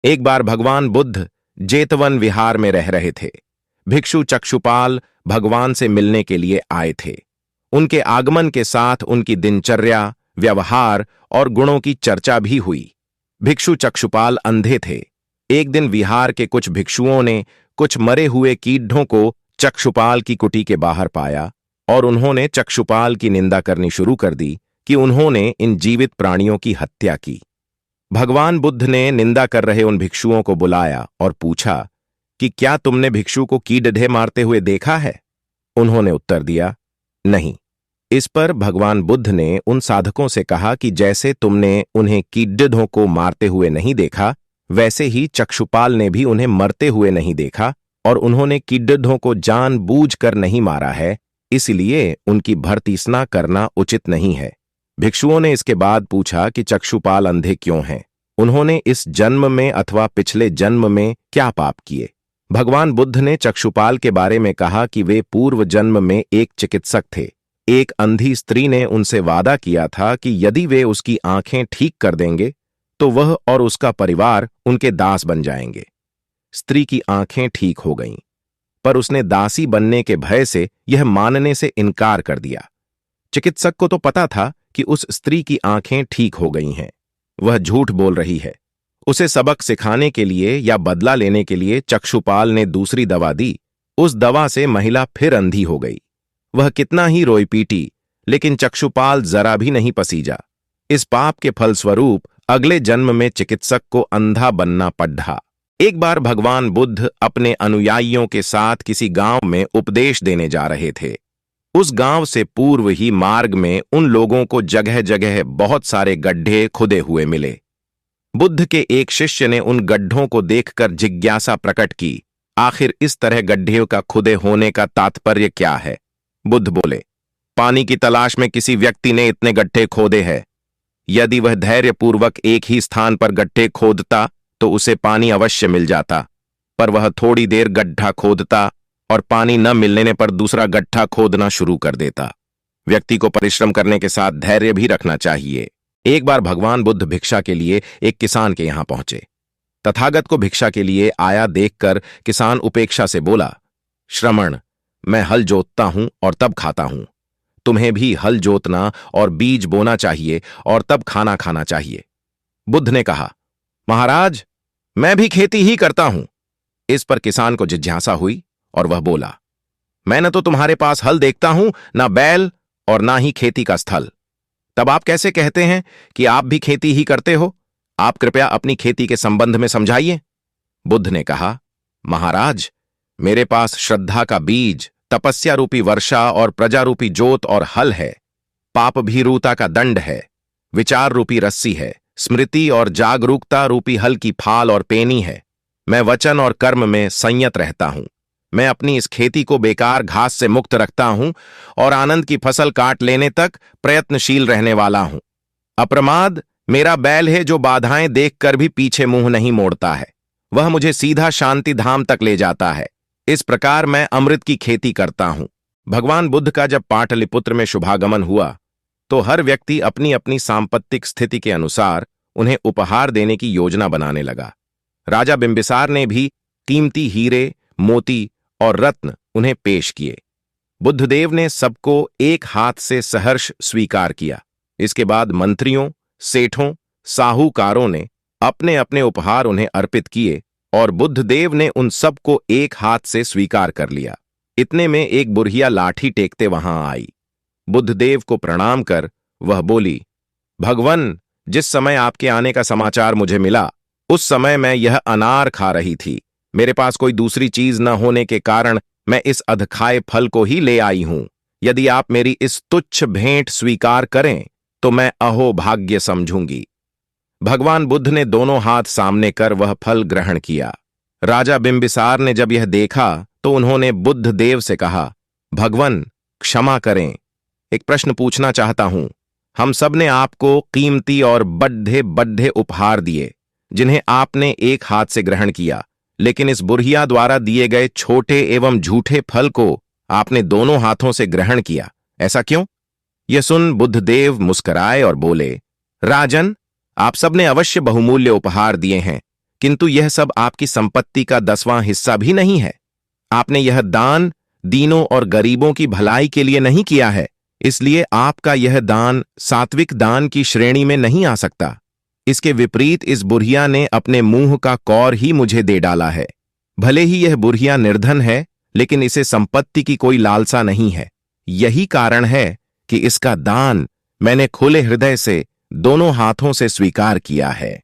एक बार भगवान बुद्ध जेतवन विहार में रह रहे थे। भिक्षु चक्षुपाल भगवान से मिलने के लिए आए थे। उनके आगमन के साथ उनकी दिनचर्या, व्यवहार और गुणों की चर्चा भी हुई। भिक्षु चक्षुपाल अंधे थे। एक दिन विहार के कुछ भिक्षुओं ने कुछ मरे हुए कीड़ों को चक्षुपाल की कुटी के बाहर पाया और उन्होंने चक्षुपाल की निंदा करनी शुरू कर दी कि उन्होंने इन जीवित प्राणियों की हत्या की। भगवान बुद्ध ने निंदा कर रहे उन भिक्षुओं को बुलाया और पूछा कि क्या तुमने भिक्षु को कीड़े मारते हुए देखा है? उन्होंने उत्तर दिया, नहीं। इस पर भगवान बुद्ध ने उन साधकों से कहा कि जैसे तुमने उन्हें कीड़ों को मारते हुए नहीं देखा, वैसे ही चक्षुपाल ने भी उन्हें मरते हुए नहीं देखा और उन्होंने कीड़ों को जानबूझकर नहीं मारा है, इसलिए उनकी भर्त्सना करना उचित नहीं है। भिक्षुओं ने इसके बाद पूछा कि चक्षुपाल अंधे क्यों हैं? उन्होंने इस जन्म में अथवा पिछले जन्म में क्या पाप किए? भगवान बुद्ध ने चक्षुपाल के बारे में कहा कि वे पूर्व जन्म में एक चिकित्सक थे। एक अंधी स्त्री ने उनसे वादा किया था कि यदि वे उसकी आंखें ठीक कर देंगे तो वह और उसका परिवार उनके दास बन जाएंगे। स्त्री की आंखें ठीक हो गईं, पर उसने दासी बनने के भय से यह मानने से इनकार कर दिया। चिकित्सक को तो पता था कि उस स्त्री की आंखें ठीक हो गई हैं, वह झूठ बोल रही है। उसे सबक सिखाने के लिए या बदला लेने के लिए चक्षुपाल ने दूसरी दवा दी। उस दवा से महिला फिर अंधी हो गई। वह कितना ही रोई पीटी, लेकिन चक्षुपाल जरा भी नहीं पसीजा। इस पाप के फलस्वरूप अगले जन्म में चिकित्सक को अंधा बनना पड़ा। एक बार भगवान बुद्ध अपने अनुयायियों के साथ किसी गांव में उपदेश देने जा रहे थे। उस गांव से पूर्व ही मार्ग में उन लोगों को जगह जगह बहुत सारे गड्ढे खुदे हुए मिले। बुद्ध के एक शिष्य ने उन गड्ढों को देखकर जिज्ञासा प्रकट की, आखिर इस तरह गड्ढे का खुदे होने का तात्पर्य क्या है? बुद्ध बोले, पानी की तलाश में किसी व्यक्ति ने इतने गड्ढे खोदे हैं। यदि वह धैर्यपूर्वक एक ही स्थान पर गड्ढे खोदता तो उसे पानी अवश्य मिल जाता, पर वह थोड़ी देर गड्ढा खोदता और पानी न मिलने पर दूसरा गड्ढा खोदना शुरू कर देता। व्यक्ति को परिश्रम करने के साथ धैर्य भी रखना चाहिए। एक बार भगवान बुद्ध भिक्षा के लिए एक किसान के यहां पहुंचे। तथागत को भिक्षा के लिए आया देखकर किसान उपेक्षा से बोला, श्रमण, मैं हल जोतता हूं और तब खाता हूं। तुम्हें भी हल जोतना और बीज बोना चाहिए और तब खाना खाना चाहिए। बुद्ध ने कहा, महाराज, मैं भी खेती ही करता हूं। इस पर किसान को जिज्ञासा हुई और वह बोला, मैं न तो तुम्हारे पास हल देखता हूं, न बैल और ना ही खेती का स्थल। तब आप कैसे कहते हैं कि आप भी खेती ही करते हो? आप कृपया अपनी खेती के संबंध में समझाइए। बुद्ध ने कहा, महाराज, मेरे पास श्रद्धा का बीज, तपस्या रूपी वर्षा और प्रजा रूपी जोत और हल है। पाप भीरुता का दंड है, विचार रूपी रस्सी है, स्मृति और जागरूकता रूपी हल की फाल और पेनी है। मैं वचन और कर्म में संयत रहता हूं। मैं अपनी इस खेती को बेकार घास से मुक्त रखता हूं और आनंद की फसल काट लेने तक प्रयत्नशील रहने वाला हूं। अप्रमाद मेरा बैल है जो बाधाएं देखकर भी पीछे मुंह नहीं मोड़ता है। वह मुझे सीधा शांति धाम तक ले जाता है। इस प्रकार मैं अमृत की खेती करता हूं। भगवान बुद्ध का जब पाटलिपुत्र में शुभागमन हुआ तो हर व्यक्ति अपनी अपनी सांपत्तिक स्थिति के अनुसार उन्हें उपहार देने की योजना बनाने लगा। राजा बिंबिसार ने भी कीमती हीरे, मोती और रत्न उन्हें पेश किए। बुद्धदेव ने सबको एक हाथ से सहर्ष स्वीकार किया। इसके बाद मंत्रियों, सेठों, साहूकारों ने अपने अपने उपहार उन्हें अर्पित किए और बुद्धदेव ने उन सबको एक हाथ से स्वीकार कर लिया। इतने में एक बुढ़िया लाठी टेकते वहां आई। बुद्धदेव को प्रणाम कर वह बोली, भगवन, जिस समय आपके आने का समाचार मुझे मिला उस समय मैं यह अनार खा रही थी। मेरे पास कोई दूसरी चीज न होने के कारण मैं इस अधखाए फल को ही ले आई हूं। यदि आप मेरी इस तुच्छ भेंट स्वीकार करें तो मैं अहोभाग्य समझूंगी। भगवान बुद्ध ने दोनों हाथ सामने कर वह फल ग्रहण किया। राजा बिंबिसार ने जब यह देखा तो उन्होंने बुद्ध देव से कहा, भगवन, क्षमा करें, एक प्रश्न पूछना चाहता हूं। हम सब ने आपको कीमती और बड्ढे बड्ढे उपहार दिए जिन्हें आपने एक हाथ से ग्रहण किया, लेकिन इस बुढ़िया द्वारा दिए गए छोटे एवं झूठे फल को आपने दोनों हाथों से ग्रहण किया। ऐसा क्यों? यह सुन बुद्धदेव मुस्कुराए और बोले, राजन, आप सबने अवश्य बहुमूल्य उपहार दिए हैं, किंतु यह सब आपकी संपत्ति का 10वां हिस्सा भी नहीं है। आपने यह दान दीनों और गरीबों की भलाई के लिए नहीं किया है, इसलिए आपका यह दान सात्विक दान की श्रेणी में नहीं आ सकता। इसके विपरीत इस बुढ़िया ने अपने मुंह का कौर ही मुझे दे डाला है। भले ही यह बुढ़िया निर्धन है, लेकिन इसे संपत्ति की कोई लालसा नहीं है। यही कारण है कि इसका दान मैंने खुले हृदय से दोनों हाथों से स्वीकार किया है।